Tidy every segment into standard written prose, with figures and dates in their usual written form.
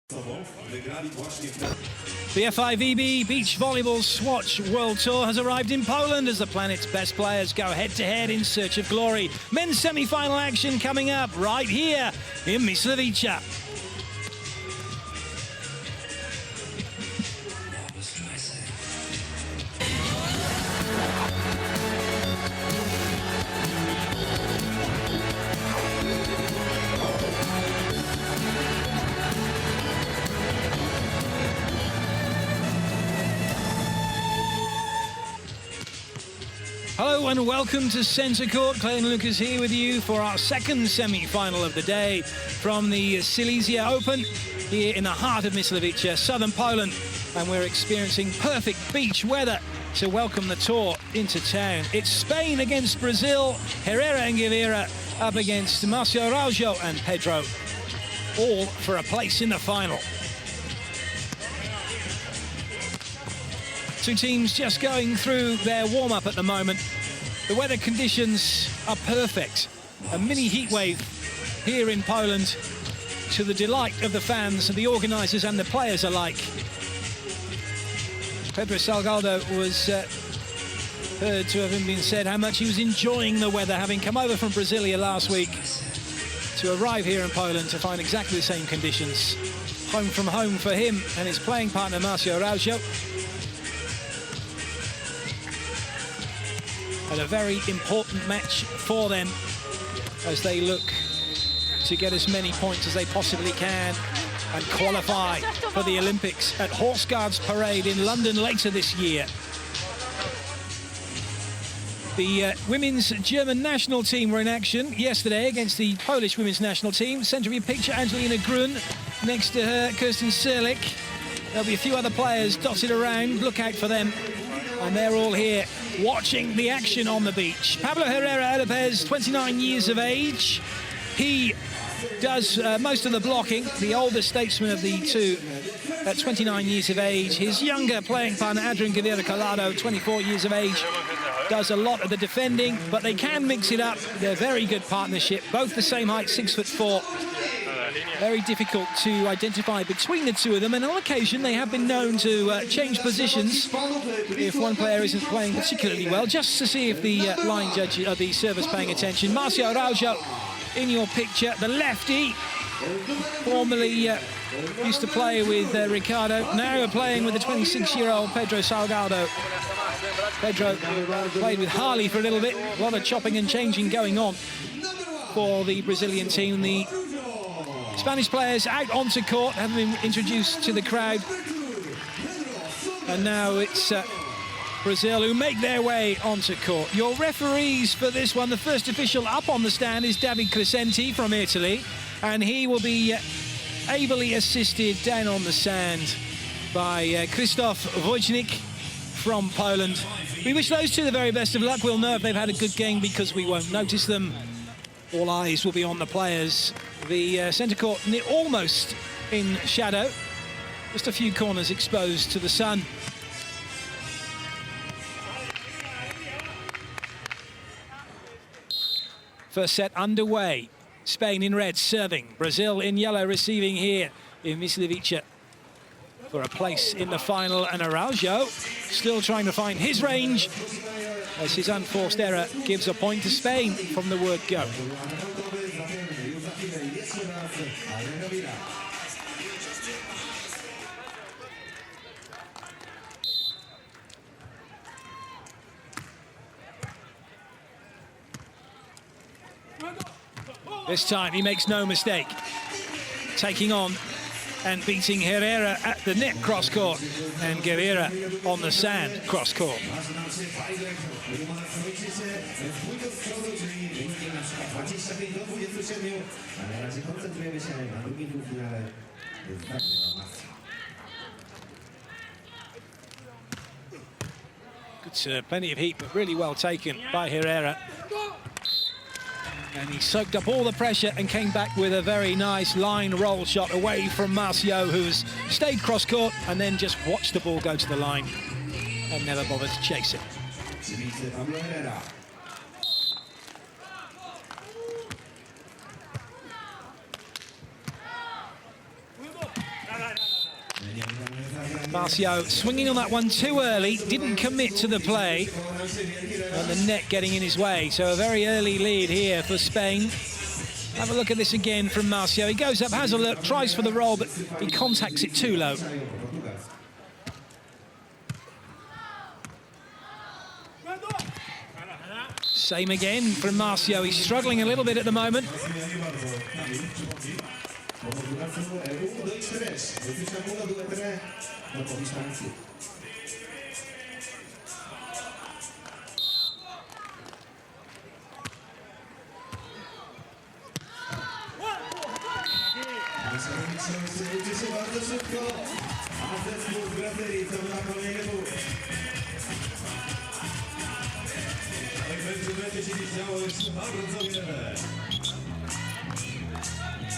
The FIVB Beach Volleyball SWATCH World Tour has arrived in Poland as the planet's best players go head-to-head in search of glory. Men's semi-final action coming up right here in Silesia. Hello and welcome to Centre Court. Clay and Lucas here with you for our second semi-final of the day from the Silesia Open here in the heart of Silesia, southern Poland. And we're experiencing perfect beach weather to welcome the tour into town. It's Spain against Brazil, Herrera-Gavira up against Marcio Araujo-Pedro, all for a place in the final. Two teams just going through their warm-up at the moment. The weather conditions are perfect. A mini heat wave here in Poland to the delight of the fans and the organisers and the players alike. Pedro Salgado was heard to have been said how much he was enjoying the weather, having come over from Brasilia last week to arrive here in Poland to find exactly the same conditions. Home from home for him and his playing partner Marcio Araujo. And a very important match for them as they look to get as many points as they possibly can and qualify for the Olympics at Horse Guards Parade in London later this year. The women's German national team were in action yesterday against the Polish women's national team. Centre of your picture, Angelina Grun. Next to her, Kirsten Serlich. There'll be a few other players dotted around. Look out for them. And they're all here watching the action on the beach. Pablo Herrera-Lopez, 29 years of age. He does most of the blocking, the older statesman of the two at 29 years of age. His younger playing partner, Adrian Guevara Collado, 24 years of age, does a lot of the defending, but they can mix it up. They're a very good partnership, both the same height, 6'4". Very difficult to identify between the two of them, and on occasion they have been known to change positions if one player isn't playing particularly well, just to see if the line judge or the server's paying attention. Marcio Araujo in your picture, the lefty, formerly used to play with Ricardo, now playing with the 26-year-old Pedro Salgado. Pedro played with Harley for a little bit, a lot of chopping and changing going on for the Brazilian team. The Spanish players out onto court, have been introduced to the crowd. And now it's Brazil who make their way onto court. Your referees for this one, the first official up on the stand is David Crescenti from Italy. And he will be ably assisted down on the sand by Krzysztof Wojcik from Poland. We wish those two the very best of luck. We'll know if they've had a good game because we won't notice them. All eyes will be on the players. The centre court almost in shadow. Just a few corners exposed to the sun. First set underway. Spain in red serving. Brazil in yellow receiving here in Silesia for a place in the final. And Araujo still trying to find his range as his unforced error gives a point to Spain from the word go. This time he makes no mistake, taking on and beating Herrera at the net cross-court and Guevara on the sand cross-court. Good serve, plenty of heat, but really well taken by Herrera. And he soaked up all the pressure and came back with a very nice line roll shot away from Marcio, who's stayed cross-court and then just watched the ball go to the line and never bothered to chase it. Marcio swinging on that one too early, didn't commit to the play, and the net getting in his way. So a very early lead here for Spain. Have a look at this again from Marcio. He goes up, has a look, tries for the roll, but he contacts it too low. Same again from Marcio. He's struggling a little bit at the moment.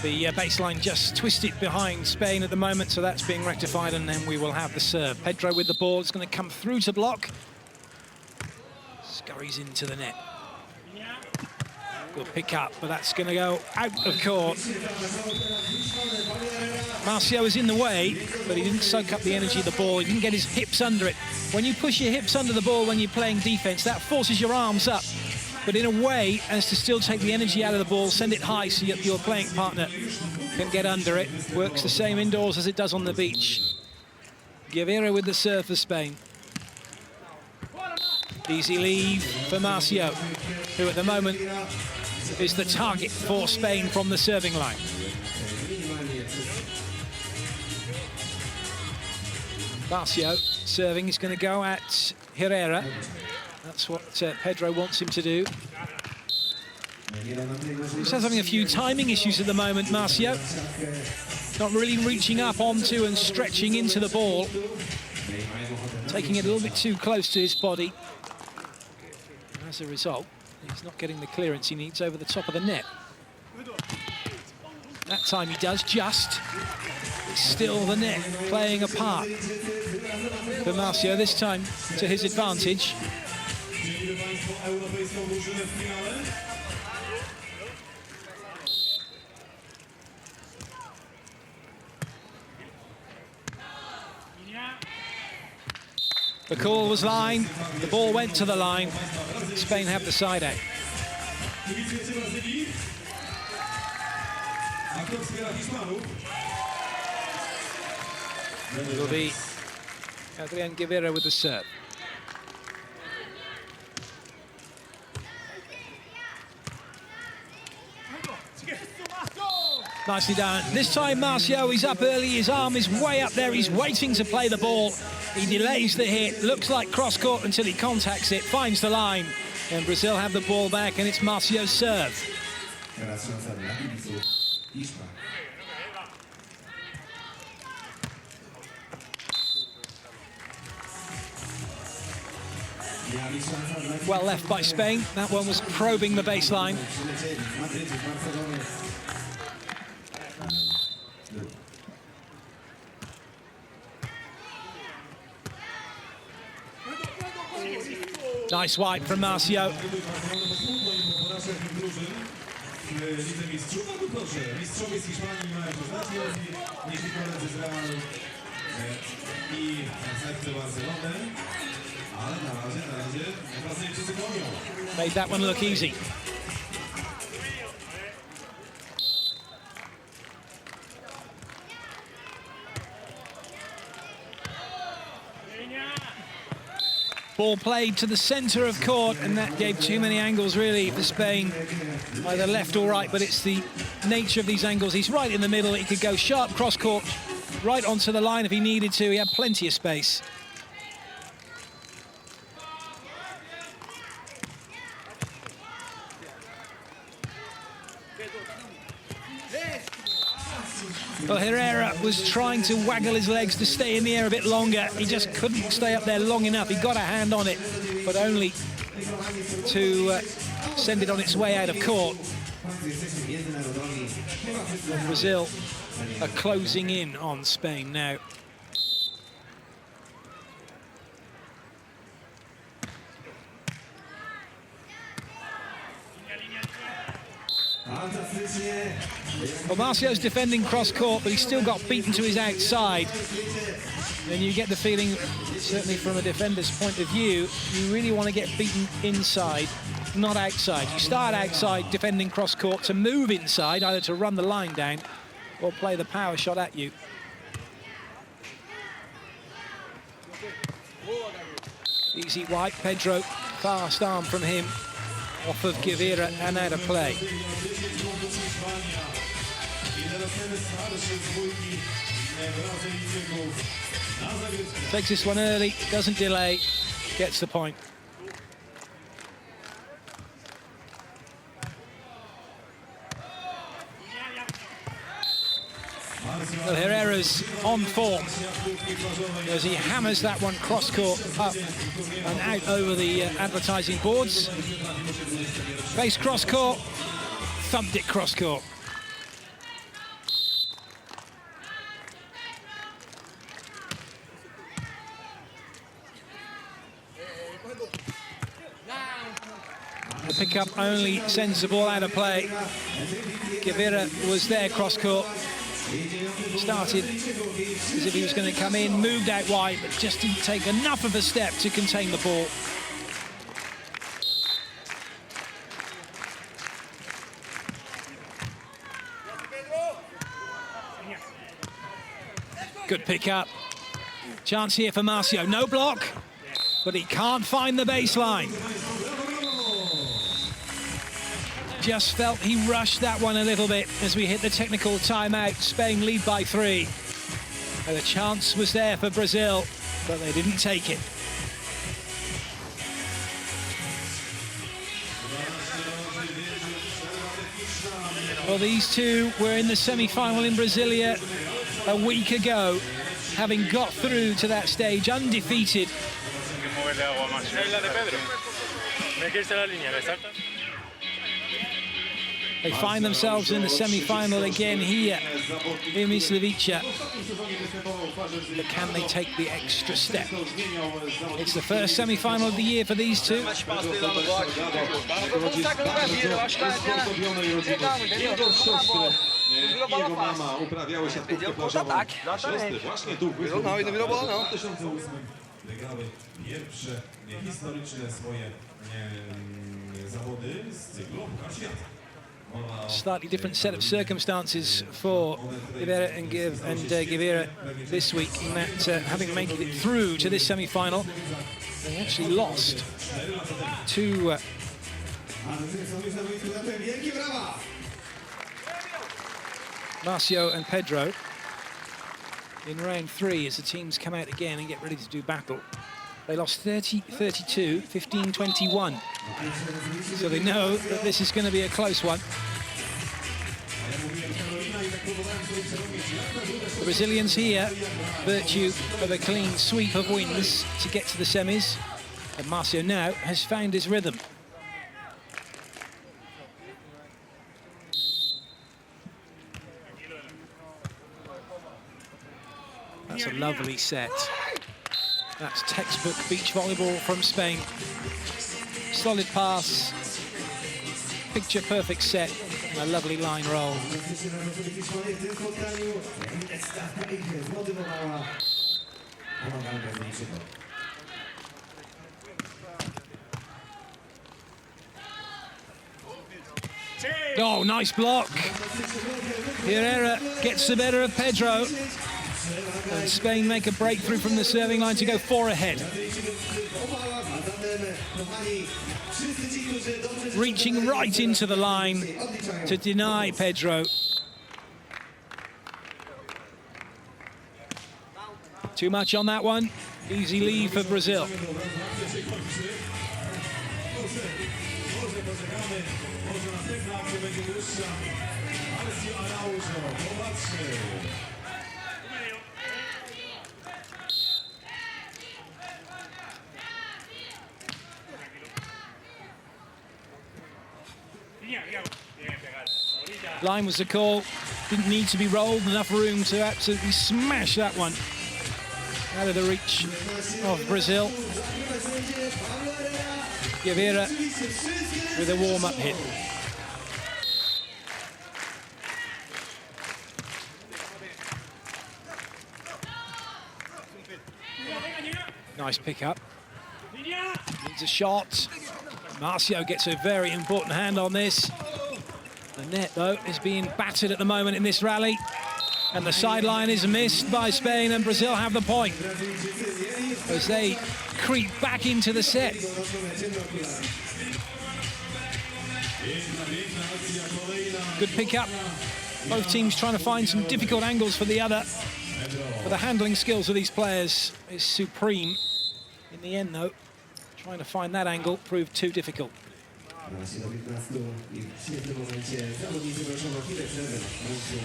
The baseline just twisted behind Spain at the moment, so that's being rectified, and then we will have the serve. Pedro with the ball. It's going to come through to block. Scurries into the net. Good pick up, but that's going to go out of court. Marcio is in the way, but he didn't soak up the energy of the ball. He didn't get his hips under it. When you push your hips under the ball when you're playing defense, that forces your arms up, but in a way as to still take the energy out of the ball, send it high so your playing partner can get under it. Works the same indoors as it does on the beach. Gavira with the serve for Spain. Easy leave for Marcio, who at the moment is the target for Spain from the serving line. Marcio serving is going to go at Herrera. That's what Pedro wants him to do. He's having a few timing issues at the moment, Marcio. Not really reaching up onto and stretching into the ball. Taking it a little bit too close to his body. As a result, he's not getting the clearance he needs over the top of the net. That time he does just. It's still the net playing a part for Marcio, this time to his advantage. The call was line, the ball went to the line. Spain have the side out. It'll be Adrian Gavira with the serve. Nicely done. This time Marcio is up early, his arm is way up there, he's waiting to play the ball. He delays the hit, looks like cross-court until he contacts it, finds the line. And Brazil have the ball back, and it's Marcio's serve. Well left by Spain. That one was probing the baseline. Nice wipe from Marcio. Made that one look easy. Ball played to the centre of court, and that gave too many angles really for Spain, either left or right, but it's the nature of these angles. He's right in the middle. He could go sharp cross court right onto the line if he needed to. He had plenty of space. Well, Herrera was trying to waggle his legs to stay in the air a bit longer. He just couldn't stay up there long enough. He got a hand on it, but only to send it on its way out of court. And Brazil are closing in on Spain now. Well, Marcio's defending cross-court, but he's still got beaten to his outside. And you get the feeling, certainly from a defender's point of view, you really want to get beaten inside, not outside. You start outside defending cross-court to move inside, either to run the line down or play the power shot at you. Easy white, Pedro, fast arm from him, off of Gavira and out of play. Takes this one early, doesn't delay, gets the point. Well, Herrera's on form as he hammers that one cross-court up and out over the advertising boards. Face cross-court, thumped it cross-court. The pickup only sends the ball out of play. Gavira was there cross-court. Started as if he was going to come in, moved out wide, but just didn't take enough of a step to contain the ball. Good pick up. Chance here for Marcio. No block, but he can't find the baseline. Just felt he rushed that one a little bit as we hit the technical timeout. Spain lead by 3. And the chance was there for Brazil, but they didn't take it. Well, these two were in the semi-final in Brasilia a week ago, having got through to that stage undefeated. They find themselves in the semi-final again here in Silesia. But can they take the extra step? It's the first semi-final of the year for these two. Slightly different set of circumstances for Herrera and Gavira this week, in that having made it through to this semi-final, they actually lost to Marcio and Pedro in round 3 as the teams come out again and get ready to do battle. They lost 30-32, 15-21. So they know that this is going to be a close one. The Brazilians here, virtue of a clean sweep of wins to get to the semis. And Marcio now has found his rhythm. That's a lovely set. That's textbook beach volleyball from Spain. Solid pass, picture-perfect set, and a lovely line roll. Oh, nice block. Herrera gets the better of Pedro. And Spain make a breakthrough from the serving line to go 4 ahead. Reaching right into the line to deny Pedro. Too much on that one. Easy lead for Brazil. Line was the call. Didn't need to be rolled. Enough room to absolutely smash that one out of the reach of Brazil. Gavira with a warm-up hit. Nice pick-up. Needs a shot. Marcio gets a very important hand on this. The net, though, is being battered at the moment in this rally. And the sideline is missed by Spain, and Brazil have the point as they creep back into the set. Good pick-up. Both teams trying to find some difficult angles for the other. But the handling skills of these players is supreme. In the end, though, trying to find that angle proved too difficult.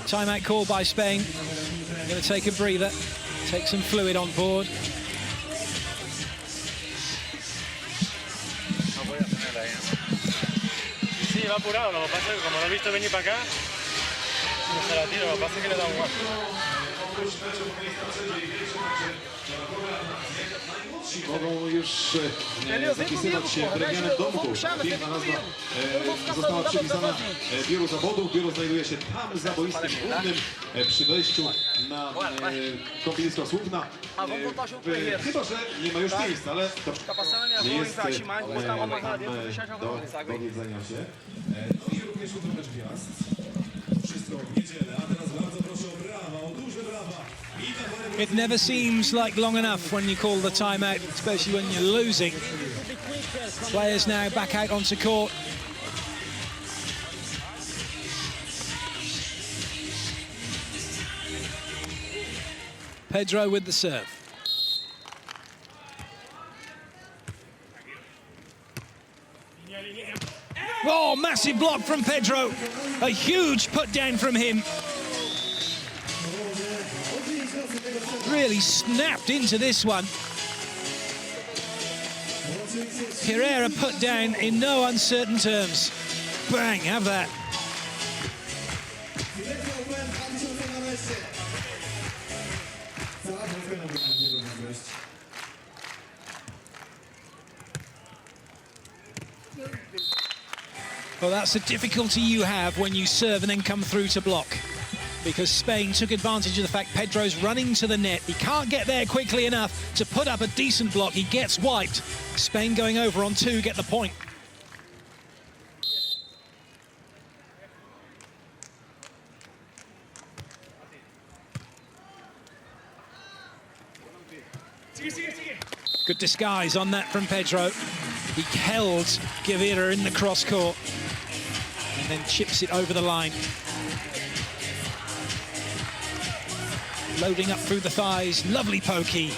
Timeout call by Spain. They're going to take a breather, take some fluid on board. Sí, va apurado, lo que pasa es que como lo he visto venir para acá, no se la tiro, lo que pasa es que le da un guapo. Mogą już zapisywać się w regionie domku. Piękna nazwa została przypisana biuru zawodów. Biuro znajduje się tam za boiskiem głównym przy wejściu na kąpielisko Słupna. Chyba że nie ma już miejsca, ale to nie jest tam do wiedzenia się. I również jutro mecz gwiazd. Wszystko w niedzielę, a teraz bardzo proszę o brawa, o duże brawa. It never seems like long enough when you call the timeout, especially when you're losing. Players now back out onto court. Pedro with the serve. Oh, massive block from Pedro. A huge put down from him. Really snapped into this one. Herrera put down in no uncertain terms. Bang, have that. Well, that's the difficulty you have when you serve and then come through to block. Because Spain took advantage of the fact Pedro's running to the net. He can't get there quickly enough to put up a decent block. He gets wiped. Spain going over on 2, get the point. Good disguise on that from Pedro. He held Gavira in the cross court and then chips it over the line. Loading up through the thighs, lovely pokey.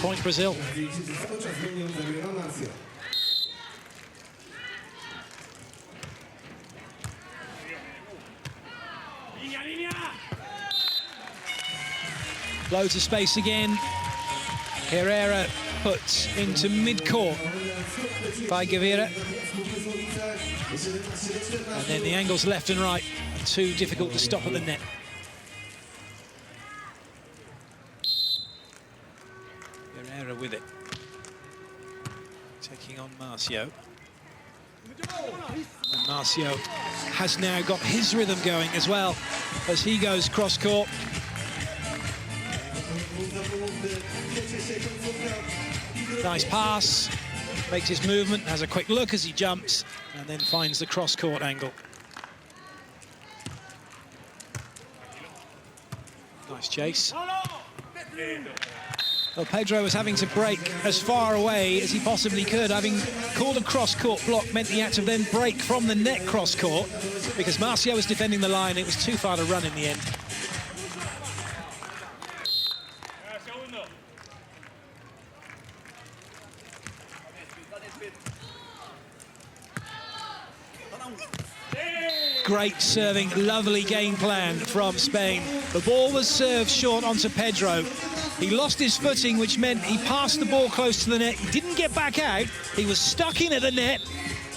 Point Brazil. Loads of space again. Herrera puts into mid-court by Gavira. And then the angles left and right are too difficult to stop at the net. With it, taking on Marcio, and Marcio has now got his rhythm going as well as he goes cross court. Nice pass, makes his movement, has a quick look as he jumps, and then finds the cross court angle. Nice chase. Well, Pedro was having to break as far away as he possibly could. Having called a cross-court block meant he had to then break from the net cross-court because Marcio was defending the line. It was too far to run in the end. Great serving, lovely game plan from Spain. The ball was served short onto Pedro. He lost his footing, which meant he passed the ball close to the net. He didn't get back out. He was stuck in at the net.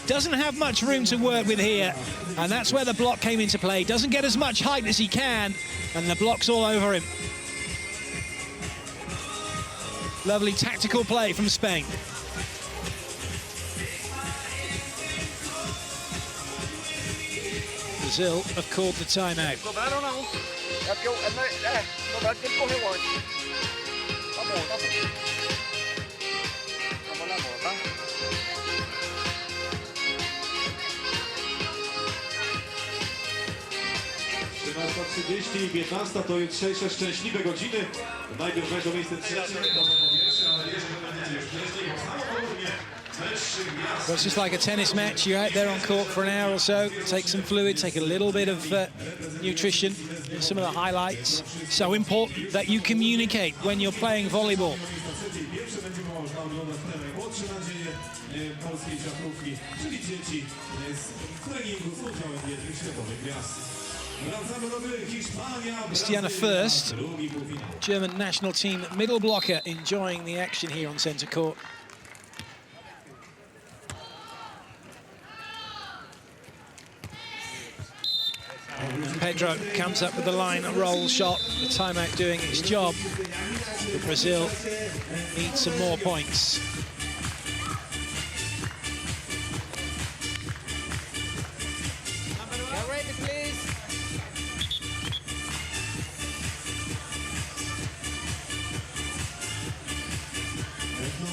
Doesn't have much room to work with here. And that's where the block came into play. Doesn't get as much height as he can. And the block's all over him. Lovely tactical play from Spain. Brazil have called the timeout. É porque no lugar que ele correu antes. Tá bom, tá bom. 13:30 i 15 to jutrzejsze szczęśliwe godziny. Najpierw mecz o miejsce trzecie, potem pierwsze, ale jeżeli będziecie już wcześniej, bo samo południe wyższych miast. Well, it's just like a tennis match. You're out there on court for an hour or so. Take some fluid, take a little bit of nutrition, some of the highlights. So important that you communicate when you're playing volleyball. Pierwsze będzie można oglądać te najmłodsze nadzieje polskiej siatkówki, czyli dzieci z treningu z udziałem jednych światowych gwiazd. Wracamy do gry. Hiszpania. Cristiana first. German national team middle blocker enjoying the action here on centre court. Pedro comes up with the line roll shot, the timeout doing its job. But Brazil needs some more points. Get ready, please.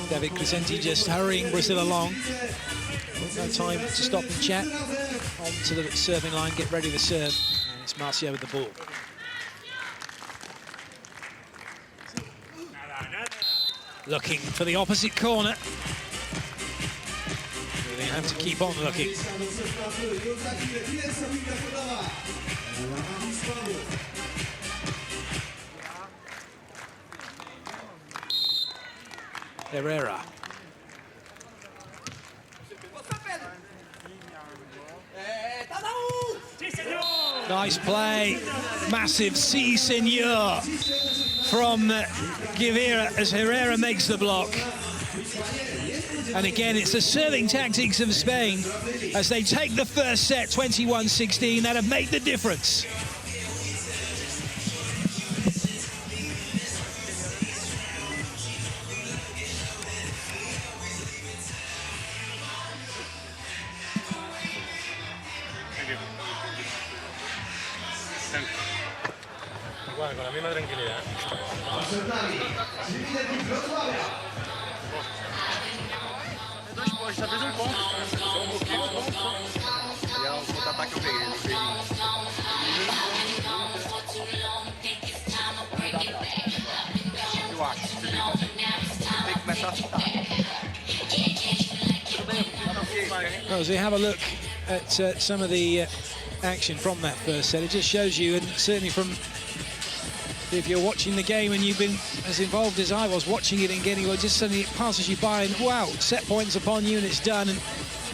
David Crescenti just hurrying Brazil along. No time to stop and chat. On to the serving line, get ready to serve. And it's Marcio with the ball. Looking for the opposite corner. They have to keep on looking. Herrera. Nice play. Massive si senor from Gavira as Herrera makes the block. And again, it's the serving tactics of Spain as they take the first set, 21-16, that have made the difference. Igual, con la misma tranquilidad. A gente já fez um ponto. Só um pouquinho, E é o contra-ataque que eu peguei. Ele fez eu acho. Você tem que começar a chutar. Tudo bem, Well, as we have a look at some of the action from that first set, it just shows you, and certainly from if you're watching the game and you've been as involved as I was watching it and getting, well, just suddenly it passes you by and wow, set points upon you and it's done. And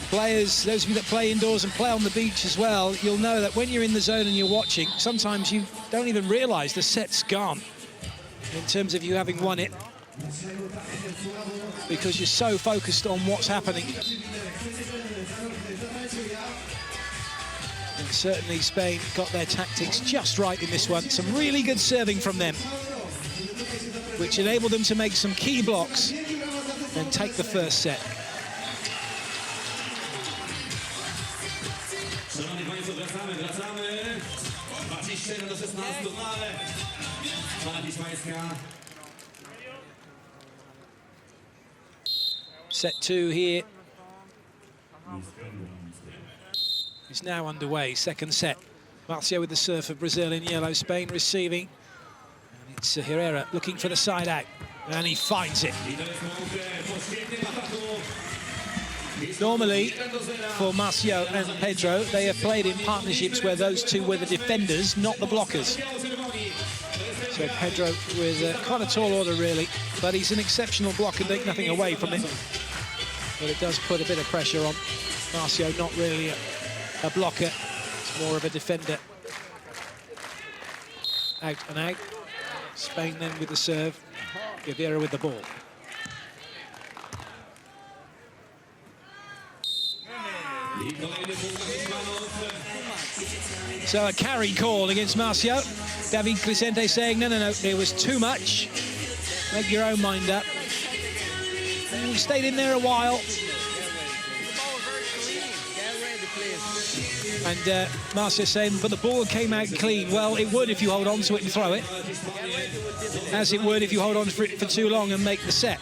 players, those of you that play indoors and play on the beach as well, you'll know that when you're in the zone and you're watching, sometimes you don't even realise the set's gone in terms of you having won it because you're so focused on what's happening. And certainly Spain got their tactics just right in this one. Some really good serving from them, which enabled them to make some key blocks and take the first set. Szanowni Państwo, wracamy. 21-16 finale. Fala hiszpańska. Set two here is now underway. Second set. Marcio with the serve for Brazil in yellow. Spain receiving. And it's Herrera looking for the side out. And he finds it. Normally, for Marcio and Pedro, they have played in partnerships where those two were the defenders, not the blockers. So Pedro with quite a tall order, really. But he's an exceptional blocker, take nothing away from it. But it does put a bit of pressure on. Marcio, not really a blocker. It's more of a defender. Out and out. Spain then with the serve. Gavira with the ball. So a carry call against Marcio. David Crescenti saying, no, it was too much. Make your own mind up. And we stayed in there a while. And Marcio saying, but the ball came out clean. Well, it would if you hold on to it and throw it. As it would if you hold on to it for too long and make the set.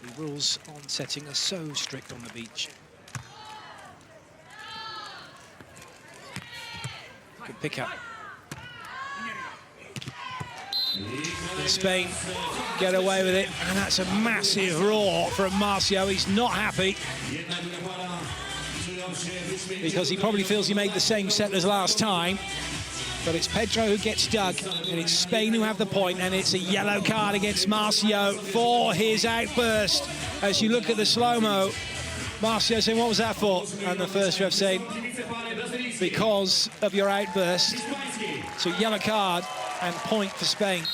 The rules on setting are so strict on the beach. Good pick up. And Spain get away with it, and that's a massive roar from Marcio. He's not happy because he probably feels he made the same set as last time. But it's Pedro who gets dug, and it's Spain who have the point, and it's a yellow card against Marcio for his outburst. As you look at the slow-mo, Marcio saying, what was that for? And the first ref saying, because of your outburst. So yellow card and point for Spain.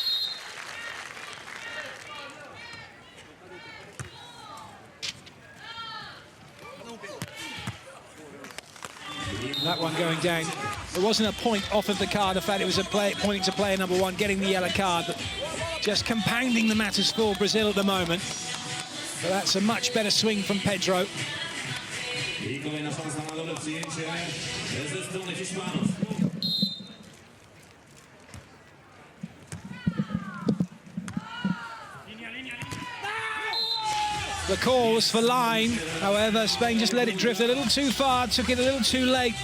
That one going down. It wasn't a point off of the card. In fact, it was a play, pointing to player number one, getting the yellow card. But just compounding the matters for Brazil at the moment. But that's a much better swing from Pedro. The call was for line. However, Spain just let it drift a little too far, took it a little too late.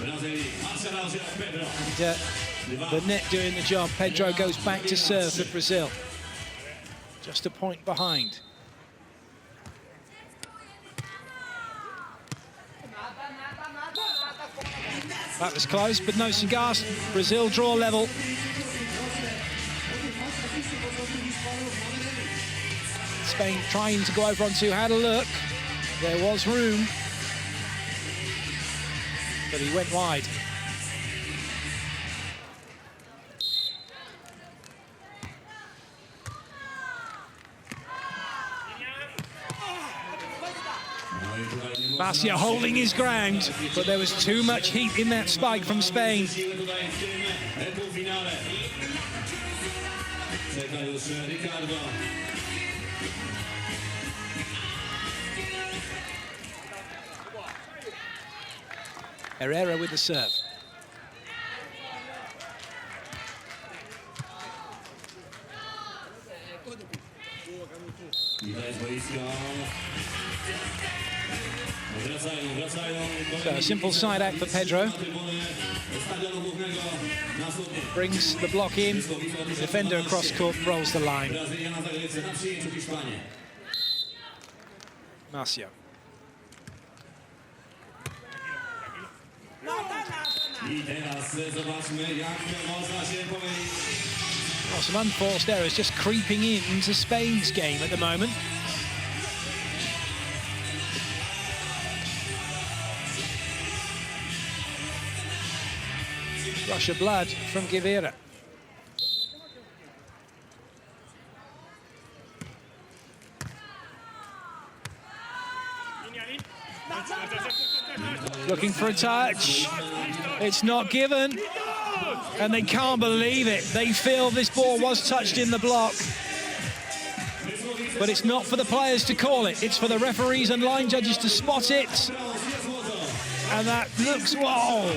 And the net doing the job. Pedro goes back to serve for Brazil. Just a point behind. That was close, but no cigars. Brazil draw level. Spain trying to go over on two, had a look. There was room, but he went wide. Marcio holding his ground, but there was too much heat in that spike from Spain. Herrera with the serve. So a simple side act for Pedro. Brings the block in, the defender across court, rolls the line. Marcio. Oh, some unforced errors just creeping into Spain's game at the moment. Rush of blood from Gavira. Looking for a touch. It's not given. And they can't believe it. They feel this ball was touched in the block. But it's not for the players to call it. It's for the referees and line judges to spot it. And that looks, whoa,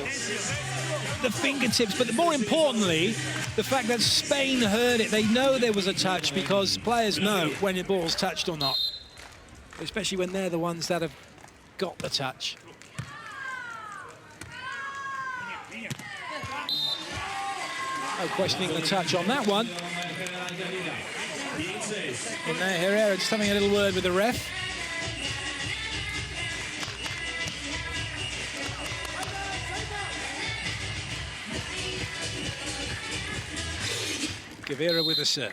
the fingertips. But more importantly, the fact that Spain heard it. They know there was a touch because players know when the ball's touched or not. Especially when they're the ones that have got the touch. No questioning the touch on that one. And there, Herrera just having a little word with the ref. Gavira with the serve.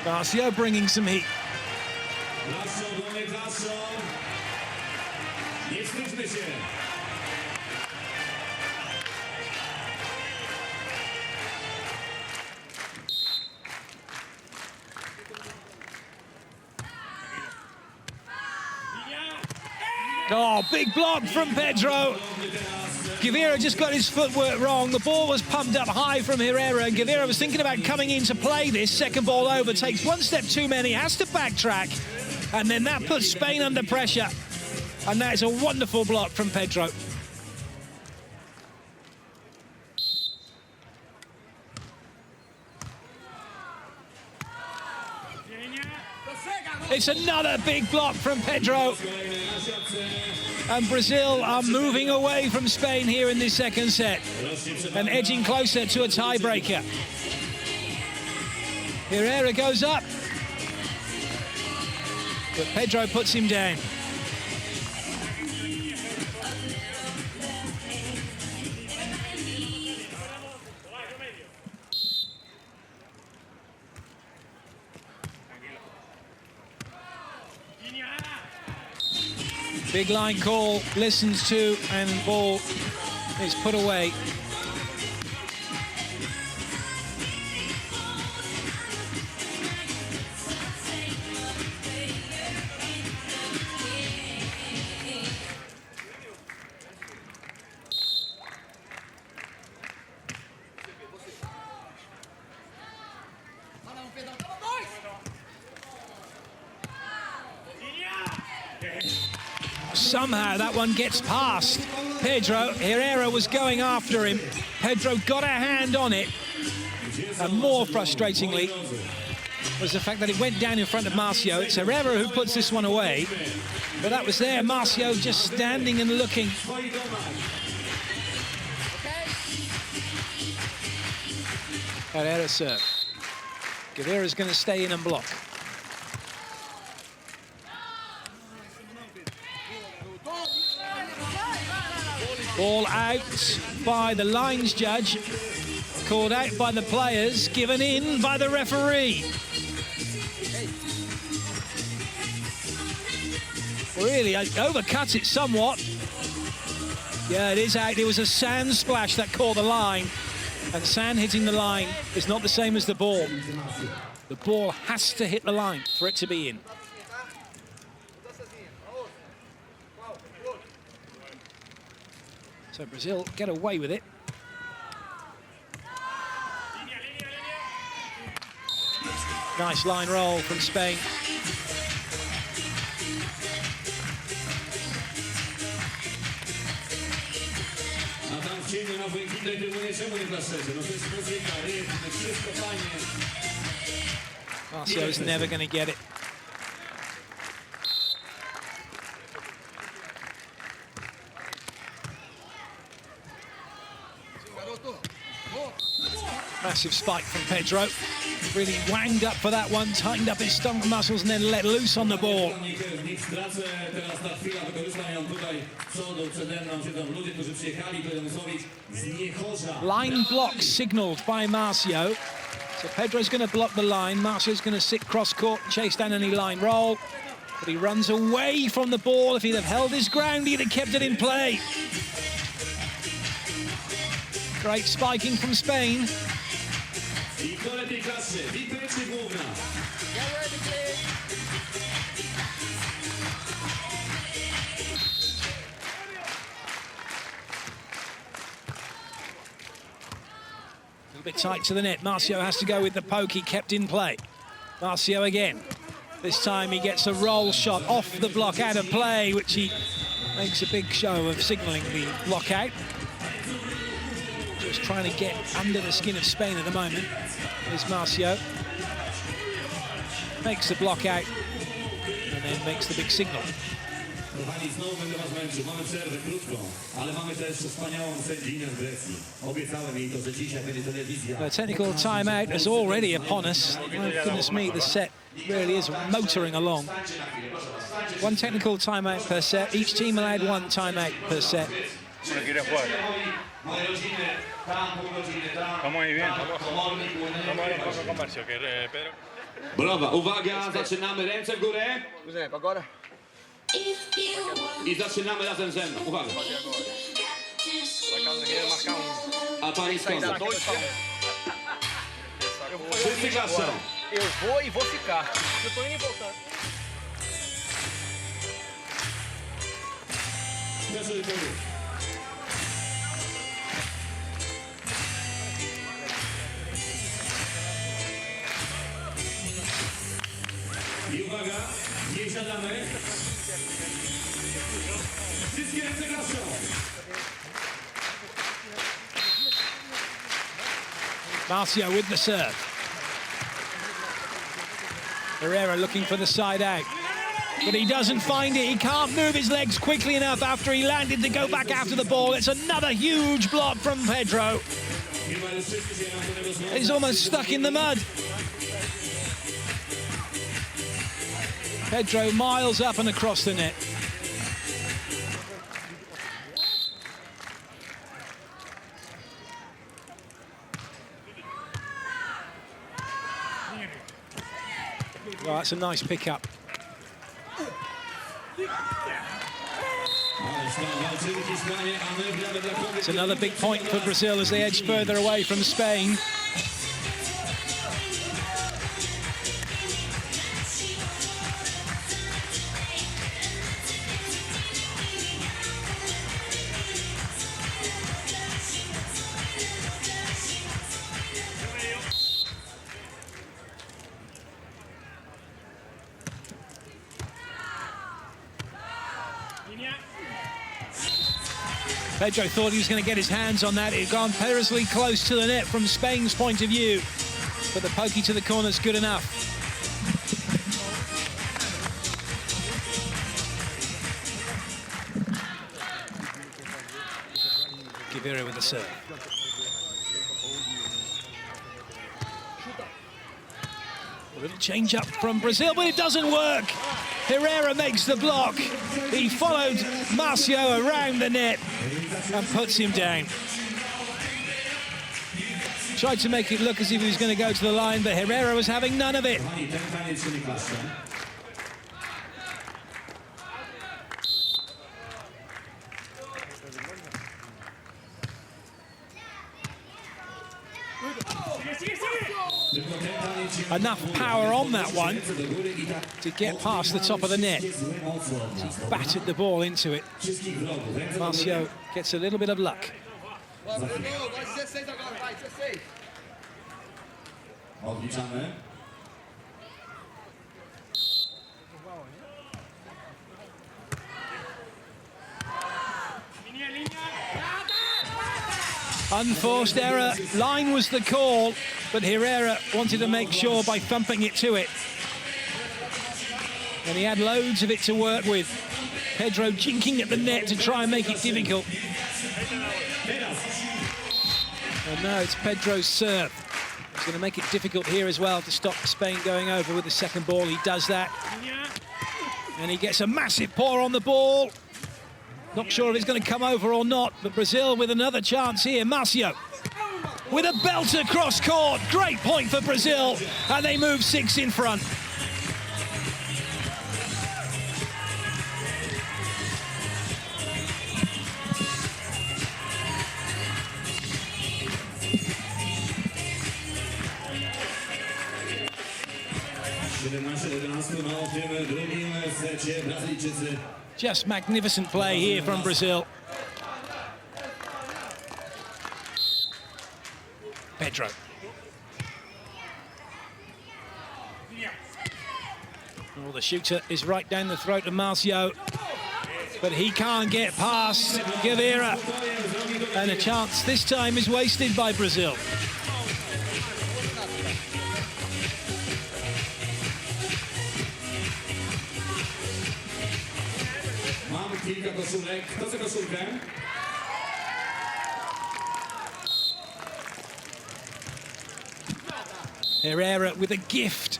Marcio bringing some heat. Oh, big block from Pedro. Gavira just got his footwork wrong. The ball was pumped up high from Herrera, and Gavira was thinking about coming in to play this. Second ball over, takes one step too many, has to backtrack, and then that puts Spain under pressure. And that is a wonderful block from Pedro. It's another big block from Pedro. And Brazil are moving away from Spain here in this second set and edging closer to a tiebreaker. Herrera goes up, but Pedro puts him down. Big line call, listens to, and ball is put away. Somehow that one gets past Pedro. Herrera was going after him. Pedro got a hand on it. And more frustratingly was the fact that it went down in front of Marcio. It's Herrera who puts this one away. But that was there, Marcio just standing and looking. Herrera serve. Gavira's going to stay in and block. Ball out by the lines judge, called out by the players, given in by the referee. Really, overcuts it somewhat. Yeah, it is out. It was a sand splash that caught the line, and sand hitting the line is not the same as the ball. The ball has to hit the line for it to be in. So Brazil get away with it. Nice line roll from Spain. Marcio's never going to get it. Massive spike from Pedro. Really wanged up for that one, tightened up his stomach muscles and then let loose on the ball. Line block signalled by Marcio. So Pedro's going to block the line. Marcio's going to sit cross-court, chase down any line roll. But he runs away from the ball. If he'd have held his ground, he'd have kept it in play. Great spiking from Spain. A bit tight to the net. Marcio has to go with the poke. He kept in play. Marcio again. This time he gets a roll shot off the block out of play, which he makes a big show of signalling the block out. Just trying to get under the skin of Spain at the moment. Here's Marcio. Makes the block out and then makes the big signal. The technical timeout is already upon us. My goodness me, the set really is motoring along. One technical timeout per set. Each team allowed one timeout per set. Brawa, uwaga, zaczynamy, ręce w górę. I zaczynamy razem ze mną, uwaga. A pani skąd? Wszyscy klaszczą. Eu vou e vou ficar. Eu tô indo e voltando. I uwaga, nie siadamy. Wszystkie ręce klaszczą. Marcio with the serve. Herrera looking for the side out, but he doesn't find it. He can't move his legs quickly enough after he landed to go back after the ball. It's another huge block from Pedro. He's almost stuck in the mud. Pedro miles up and across the net. Oh, that's a nice pickup. It's another big point for Brazil as they edge further away from Spain. Pedro thought he was going to get his hands on that. It had gone perilously close to the net from Spain's point of view. But the pokey to the corner's good enough. Gavira with the serve. A little change up from Brazil, but it doesn't work. Herrera makes the block. He followed Marcio around the net and puts him down. Tried to make it look as if he was going to go to the line, but Herrera was having none of it. Enough power on that one to get past the top of the net. He battered the ball into it. Marcio gets a little bit of luck. Unforced error. Line was the call, but Herrera wanted to make sure by thumping it to it. And he had loads of it to work with. Pedro jinking at the net to try and make it difficult. And now it's Pedro's serve. He's going to make it difficult here as well to stop Spain going over with the second ball. He does that. And he gets a massive pour on the ball. Not sure if it's going to come over or not, but Brazil with another chance here. Marcio with a belter cross court. Great point for Brazil, and they move 6 in front. Just magnificent play here from Brazil. Pedro. Well, the shooter is right down the throat of Marcio, but he can't get past Gavira. And a chance this time is wasted by Brazil. Herrera with a gift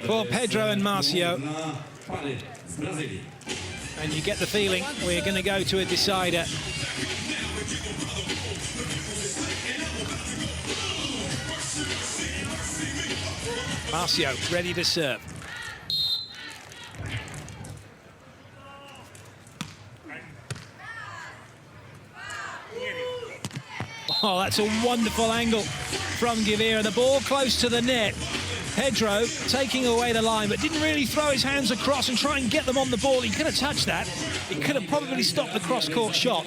for Pedro and Marcio. And you get the feeling we're going to go to a decider. Marcio ready to serve. Oh, that's a wonderful angle from Gavira. The ball close to the net. Pedro taking away the line, but didn't really throw his hands across and try and get them on the ball. He could have touched that. He could have probably stopped the cross-court shot.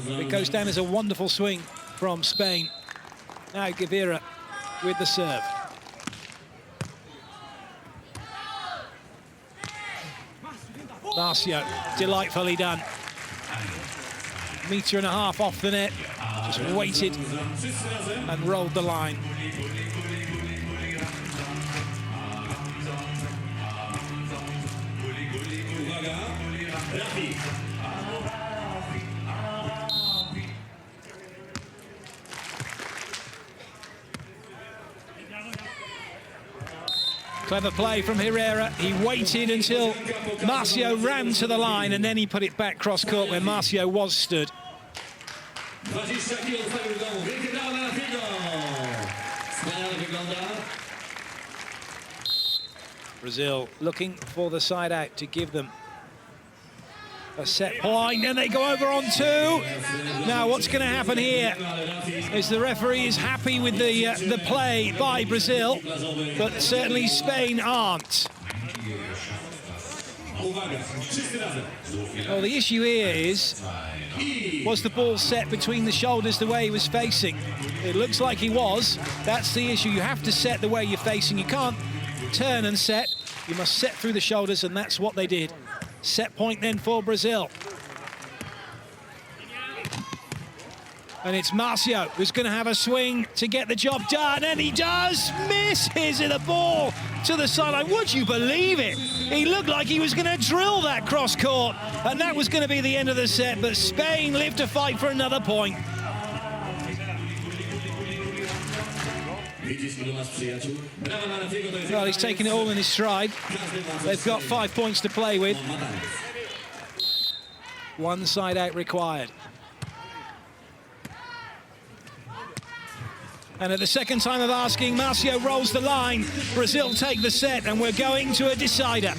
It goes down as a wonderful swing from Spain. Now Gavira with the serve. Marcio, delightfully done. 1.5 meters off the net. Just waited and rolled the line. Clever play from Herrera. He waited until Marcio ran to the line and then he put it back cross court where Marcio was stood. Brazil looking for the side out to give them a set point, and they go over on two. Now, what's going to happen here is the referee is happy with the play by Brazil, but certainly Spain aren't. Well, the issue here is, was the ball set between the shoulders the way he was facing? It looks like he was. That's the issue. You have to set the way you're facing. You can't turn and set. You must set through the shoulders, and that's what they did. Set point then for Brazil. And it's Marcio who's going to have a swing to get the job done, and he does. Misses the ball to the sideline. Would you believe it? He looked like he was going to drill that cross court, and that was going to be the end of the set, but Spain lived to fight for another point. Well, he's taking it all in his stride. They've got 5 points to play with. One side out required. And at the second time of asking, Marcio rolls the line. Brazil take the set, and we're going to a decider.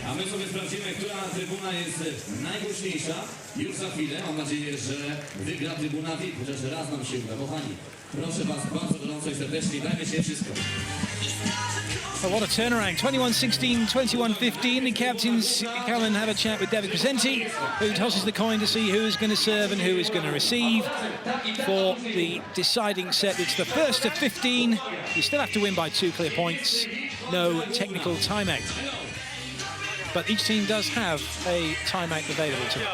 A my sobie sprawdzimy, która trybuna jest najgłośniejsza. Już za chwilę, mam nadzieję, że wygra trybuna VIP, chociaż raz nam się uda. Kochani, proszę was bardzo gorąco i serdecznie, dajmy się wszystko. Oh, what a turnaround. 21-16, 21-15. The captains come and have a chat with David Crescenti, who tosses the coin to see who is going to serve and who is going to receive for the deciding set. It's the first of 15. You still have to win by 2 clear points. No technical timeout. But each team does have a timeout available to them.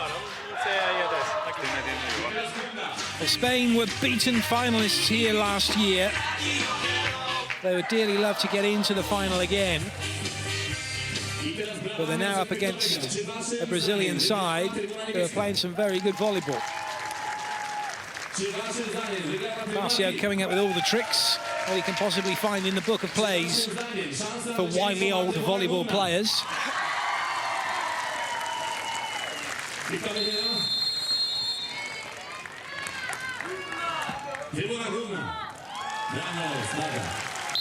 Well, Spain were beaten finalists here last year. They would dearly love to get into the final again. But they're now up against a Brazilian side who are playing some very good volleyball. Marcio coming up with all the tricks that he can possibly find in the book of plays for wily old volleyball players.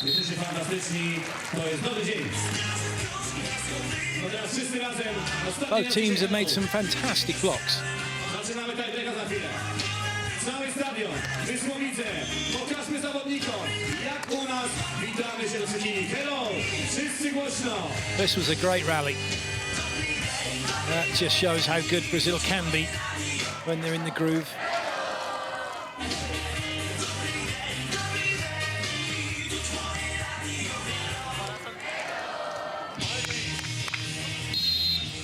Jesteście fantastyczni, to jest dobry dzień. Both teams have made some fantastic blocks. Zaczynamy tiebreaka za chwilę. Cały stadion, Wysłowice, pokażmy zawodnikom, jak u nas witamy się do wszystkich. Hello, wszyscy głośno. This was a great rally. That just shows how good Brazil can be when they're in the groove.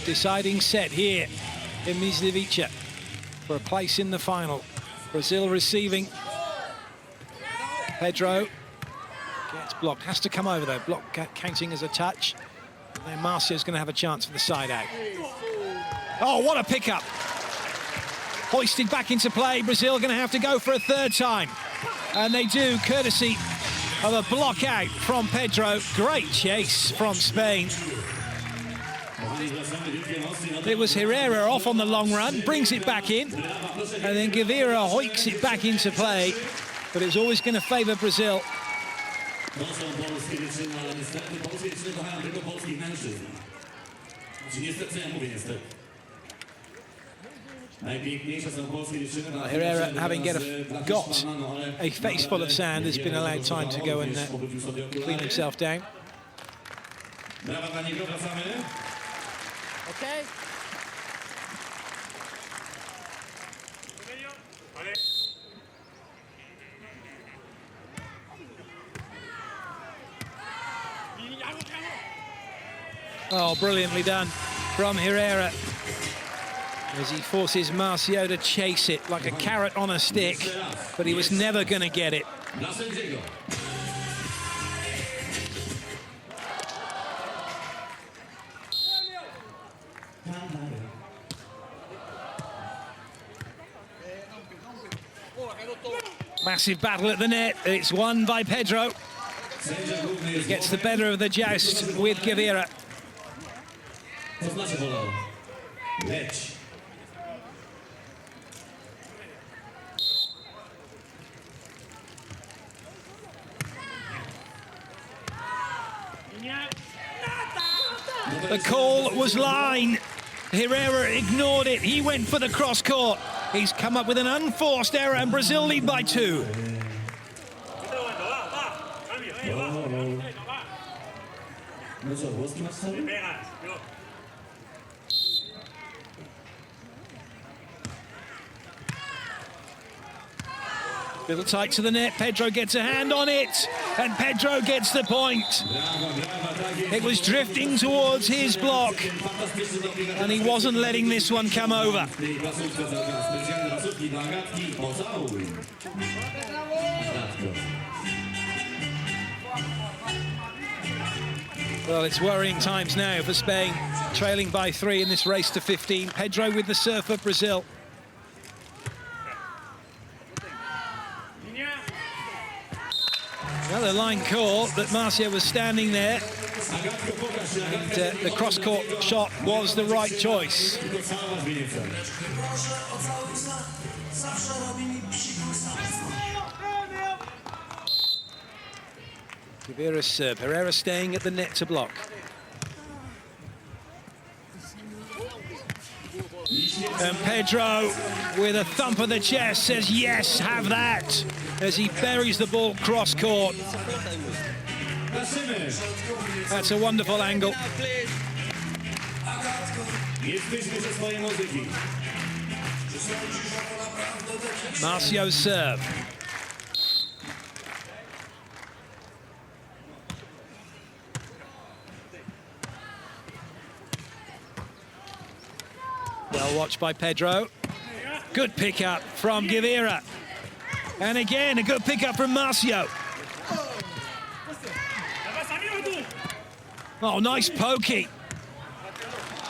Deciding set here in Silesia for a place in the final. Brazil receiving. Pedro gets blocked, has to come over though. Block counting as a touch. And Marcio's going to have a chance for the side out. Oh, what a pickup. Hoisted back into play. Brazil going to have to go for a third time. And they do, courtesy of a block out from Pedro. Great chase from Spain. It was Herrera off on the long run, brings it back in, and then Gavira hoiks it back into play, but it's always going to favour Brazil. Herrera, having got a face full of sand, has been allowed time to go and clean himself down. Okay. Oh, brilliantly done from Herrera. as he forces Marcio to chase it like a carrot on a stick, but he was never going to get it. Massive battle at the net. It's won by Pedro. He gets the better of the joust with Gavira. The call was line. Herrera ignored it. He went for the cross court. He's come up with an unforced error, and Brazil lead by 2. Little tight to the net. Pedro gets a hand on it, and Pedro gets the point. It was drifting towards his block, and he wasn't letting this one come over. Well, it's worrying times now for Spain, trailing by 3 in this race to 15. Pedro with the serve for Brazil. Another line call, but Marcio was standing there. And, the cross-court shot was the right choice. Gavira's serve. Herrera staying at the net to block. And Pedro, with a thump of the chest, says, yes, have that, as he buries the ball cross-court. That's a wonderful angle. Marcio's serve. Well watched by Pedro. Good pick-up from Gavira. And again, a good pick-up from Marcio. Oh, nice pokey.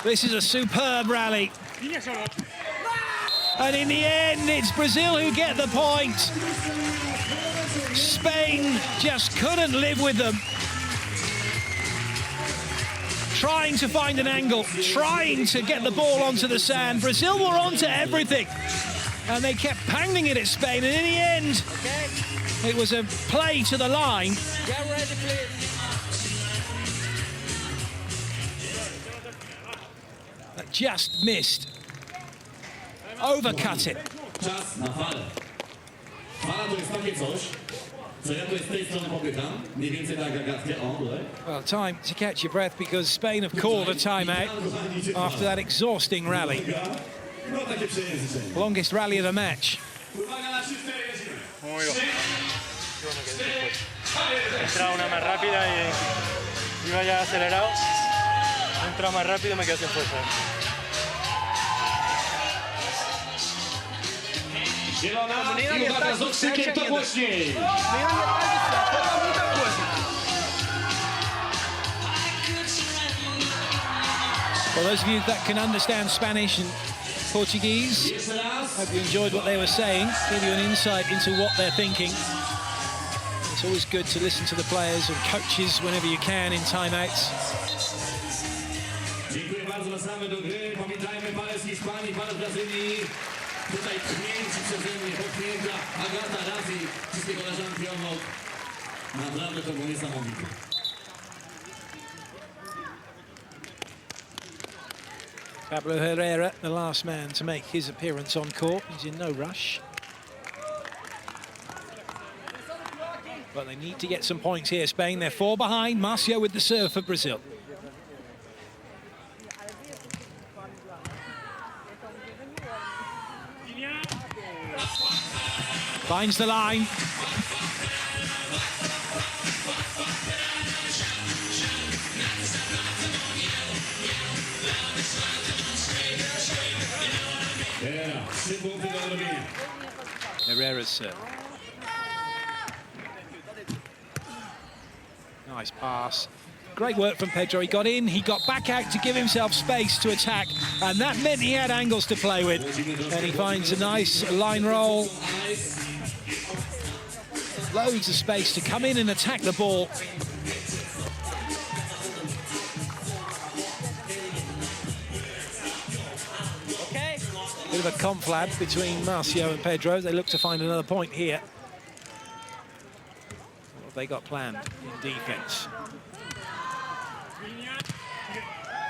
This is a superb rally. And in the end, it's Brazil who get the point. Spain just couldn't live with them. Trying to find an angle, trying to get the ball onto the sand. Brazil were onto everything. And they kept pounding it at Spain. And in the end, it was a play to the line. Get ready, please. That just missed. Overcut it. Czas na falę. Fala to jest takie coś, co ja tu z tej strony popycham, mniej więcej tak jak gadkę. O, tutaj. Well, time to catch your breath because Spain have called a timeout after that exhausting rally. No takie przejęzyczenie. Longest rally of the match. Uwaga na 3-4 jedziemy. Entraba una más rápida y iba ya acelerado. Entraba más rápido y me quedé sin fuerza. Zielona i uwaga z okrzykiem to głośniej. For those of you that can understand Spanish and Portuguese, hope you enjoyed what they were saying, give you an insight into what they're thinking. It's always good to listen to the players and coaches whenever you can in timeouts. Dziękuję bardzo, wracamy do gry. Pamiętajmy, palec Hiszpanii, palec Brazylii. Tutaj pchnięci przeze mnie, popchnięta Agata, Razi, wszystkie koleżanki obok. Naprawdę to było niesamowite. Pablo Herrera, the last man to make his appearance on court. He's in no rush. But they need to get some points here, Spain. They're 4 behind. Marcio with the serve for Brazil. Finds the line. 3 punkty do odrobienia. Herrera's serve. Nice pass. Great work from Pedro. He got in, he got back out to give himself space to attack, and that meant he had angles to play with. And he finds a nice line roll. Loads of space to come in and attack the ball. Bit of a conflab between Marcio and Pedro. They look to find another point here. What have they got planned in defense?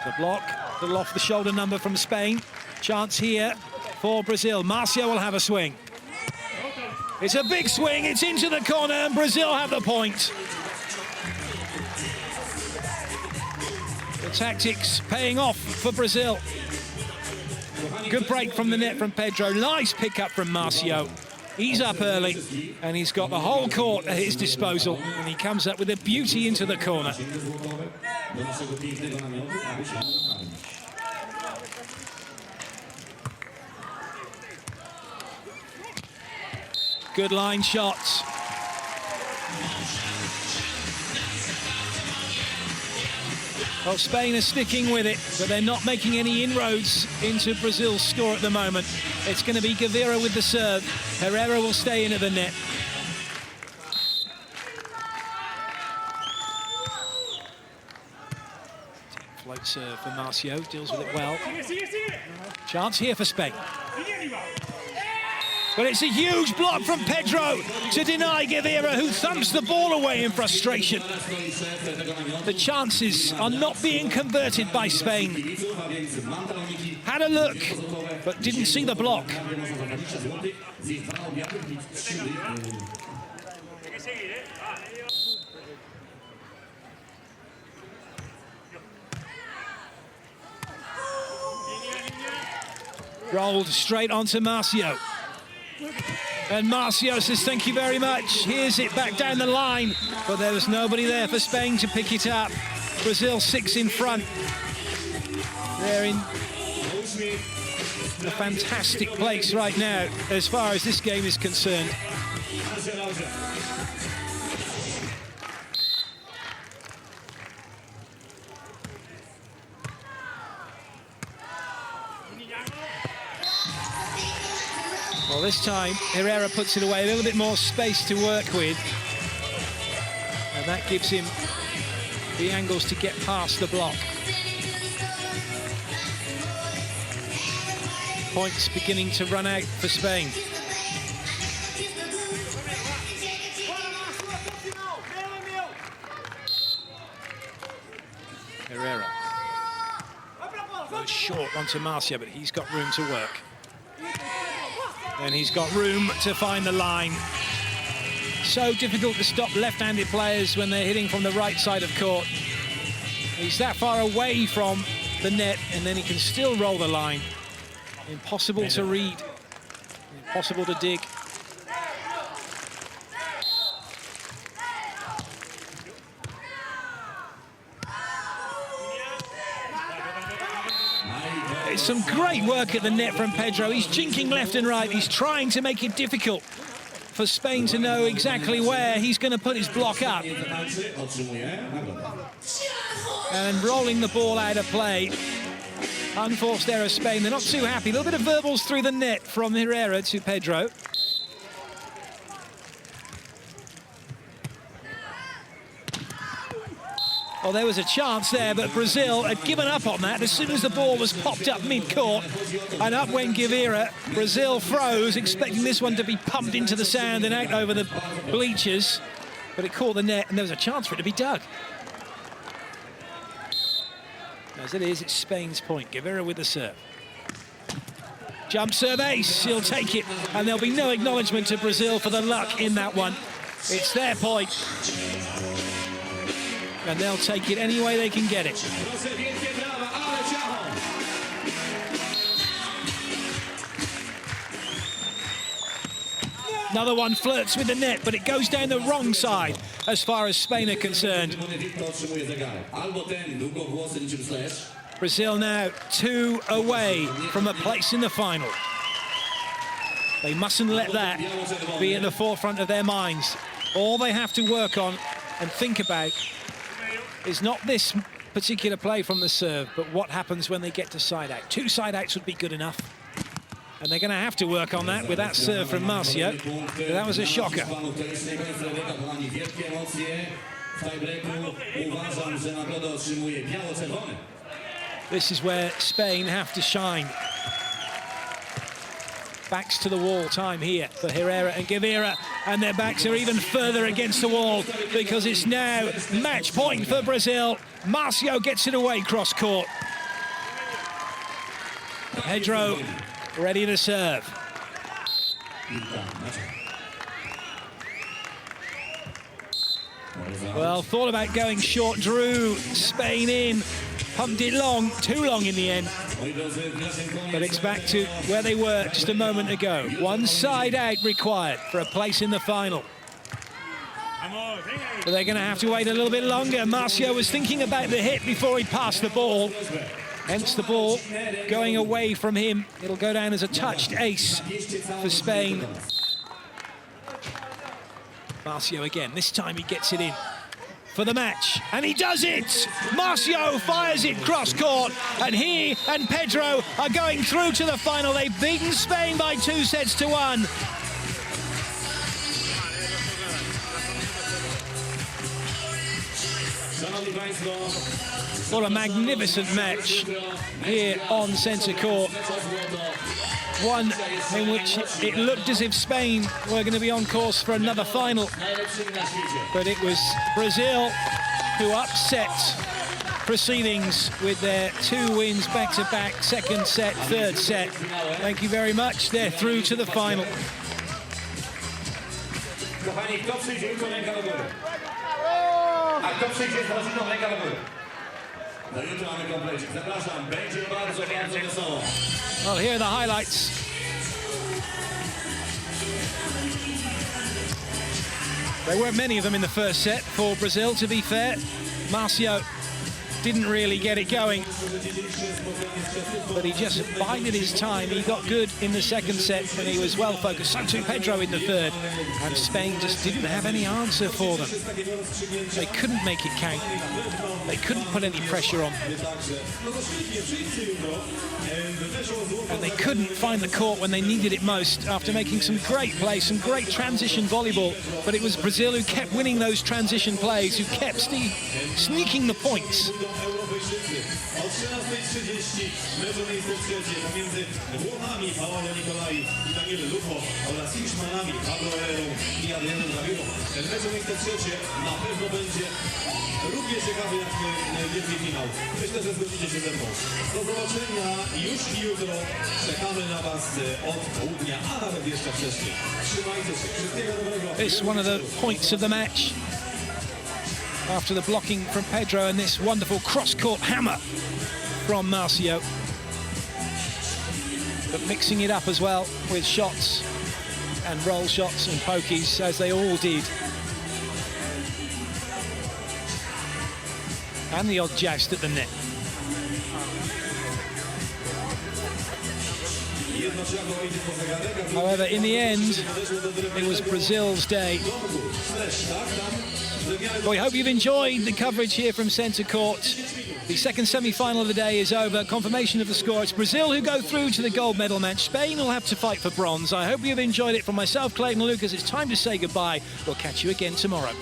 The block, little off the shoulder number from Spain. Chance here for Brazil. Marcio will have a swing. It's a big swing, it's into the corner, and Brazil have the point. The tactics paying off for Brazil. Good break from the net from Pedro. Nice pick-up from Marcio. He's up early, and he's got the whole court at his disposal, and he comes up with a beauty into the corner. Good line shots. Well, Spain are sticking with it, but they're not making any inroads into Brazil's score at the moment. It's going to be Gavira with the serve. Herrera will stay in at the net. Float serve for Marcio, deals with it well. Chance here for Spain. But it's a huge block from Pedro to deny Gavira, who thumps the ball away in frustration. The chances are not being converted by Spain. Had a look, but didn't see the block. Rolled straight onto Marcio. And Marcio says, thank you very much. Here's it back down the line. But there was nobody there for Spain to pick it up. Brazil 6 in front. They're in a fantastic place right now as far as this game is concerned. Well, this time, Herrera puts it away, a little bit more space to work with. And that gives him the angles to get past the block. Points beginning to run out for Spain. Herrera. Goes short onto Marcio, but he's got room to work. And he's got room to find the line. So difficult to stop left-handed players when they're hitting from the right side of court. He's that far away from the net, and then he can still roll the line. Impossible to read, impossible to dig. It's some great work at the net from Pedro. He's jinking left and right. He's trying to make it difficult for Spain to know exactly where he's going to put his block up. And rolling the ball out of play. Unforced error, Spain. They're not too happy. A little bit of verbals through the net from Herrera to Pedro. Well, there was a chance there, but Brazil had given up on that as soon as the ball was popped up mid-court. And up went Gavira. Brazil froze, expecting this one to be pumped into the sand and out over the bleachers. But it caught the net, and there was a chance for it to be dug. As it is, it's Spain's point. Gavira with the serve. Jump serve ace, he'll take it. And there'll be no acknowledgement to Brazil for the luck in that one. It's their point. And they'll take it any way they can get it. Another one flirts with the net, but it goes down the wrong side as far as Spain are concerned. Brazil now 2 away from a place in the final. They mustn't let that be at the forefront of their minds. All they have to work on and think about is not this particular play from the serve, but what happens when they get to side out. 2 side outs would be good enough. And they're going to have to work on that with that serve from Marcio. That was a shocker. This is where Spain have to shine. Backs to the wall time here for Herrera and Gavira, and their backs are even further against the wall because it's now match point for Brazil. Marcio gets it away cross court. Pedro ready to serve. Well, thought about going short, drew Spain in, pumped it long, too long in the end. But it's back to where they were just a moment ago. 1 side out required for a place in the final. But they're going to have to wait a little bit longer. Marcio was thinking about the hit before he passed the ball. Hence the ball going away from him. It'll go down as a touched ace for Spain. Marcio again, this time he gets it in for the match, and he does it! Marcio fires it cross court, and he and Pedro are going through to the final. They've beaten Spain by 2 sets to 1. What a magnificent match here on centre court. One in which it looked as if Spain were going to be on course for another final. But it was Brazil who upset proceedings with their 2 wins back-to-back, 2nd set, 3rd set. Thank you very much. They're through to the final. Well, here are the highlights. There weren't many of them in the first set for Brazil, to be fair. Marcio didn't really get it going, but he just bided his time. He got good in the 2nd set, and he was well focused. So too Pedro in the 3rd, and Spain just didn't have any answer for them. They couldn't make it count. They couldn't put any pressure on. And they couldn't find the court when they needed it most after making some great plays, some great transition volleyball. But it was Brazil who kept winning those transition plays, who kept sneaking the points. Równie ciekawy jak wielki finał. Myślę, że zgodzicie się ze mną. Do zobaczenia już jutro. Czekamy na Was od południa, a nawet jeszcze wcześniej. Trzymajcie się. Wszystkiego dobrego. It's one of the points of the match. After the blocking from Pedro and this wonderful cross-court hammer from Marcio. But mixing it up as well with shots and roll shots and pokies, as they all did. And the odd joust at the net. However, in the end, it was Brazil's day. Well, we hope you've enjoyed the coverage here from centre court. The 2nd semi-final of the day is over. Confirmation of the score. It's Brazil who go through to the gold medal match. Spain will have to fight for bronze. I hope you've enjoyed it. From myself, Clayton Lucas, it's time to say goodbye. We'll catch you again tomorrow.